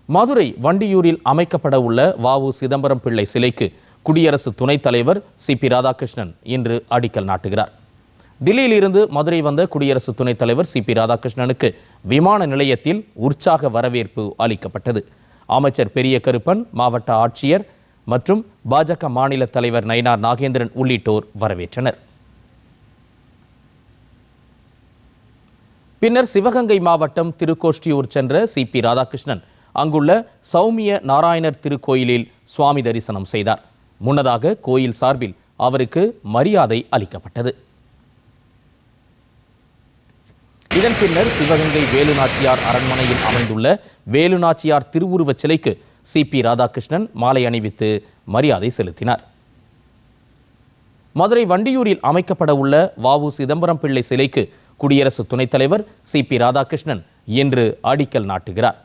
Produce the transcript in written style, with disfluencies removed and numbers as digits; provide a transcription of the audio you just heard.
மதுரை வண்டியூரில் அமைக்கப்பட உள்ள வ.உ. சிதம்பரம் பிள்ளை சிலைக்கு குடியரசு துணைத் தலைவர் சி.பி. ராதாகிருஷ்ணன் இன்று அடிக்கல் நாட்டுகிறார். தில்லியில் இருந்து மதுரை வந்த குடியரசு துணைத் தலைவர் சி.பி. ராதாகிருஷ்ணனுக்கு விமான நிலையத்தில் உற்சாக வரவேற்பு அளிக்கப்பட்டது. அமைச்சர் பெரிய கருப்பன், மாவட்ட ஆட்சியர் மற்றும் பாஜக மாநில தலைவர் நயினார் நாகேந்திரன் உள்ளிட்டோர் வரவேற்றனர். பின்னர் சிவகங்கை மாவட்டம் திருக்கோஷ்டியூர் சென்ற சி.பி. ராதாகிருஷ்ணன் அங்குள்ள சௌமிய நாராயணர் திருக்கோயிலில் சுவாமி தரிசனம் செய்தார். முன்னதாக கோயில் சார்பில் அவருக்கு மரியாதை அளிக்கப்பட்டது. இதன் பின்னர் சிவகங்கை வேலுநாச்சியார் அரண்மனையில் அமைந்துள்ள வேலுநாச்சியார் திருவுருவச் சிலைக்கு சி.பி. ராதாகிருஷ்ணன் மாலை அணிவித்து மரியாதை செலுத்தினார். மதுரை வண்டியூரில் அமைக்கப்பட உள்ள வ.உ. சிதம்பரம் பிள்ளை சிலைக்கு குடியரசு துணைத் தலைவர் சி.பி. ராதாகிருஷ்ணன் இன்று அடிக்கல் நாட்டுகிறார்.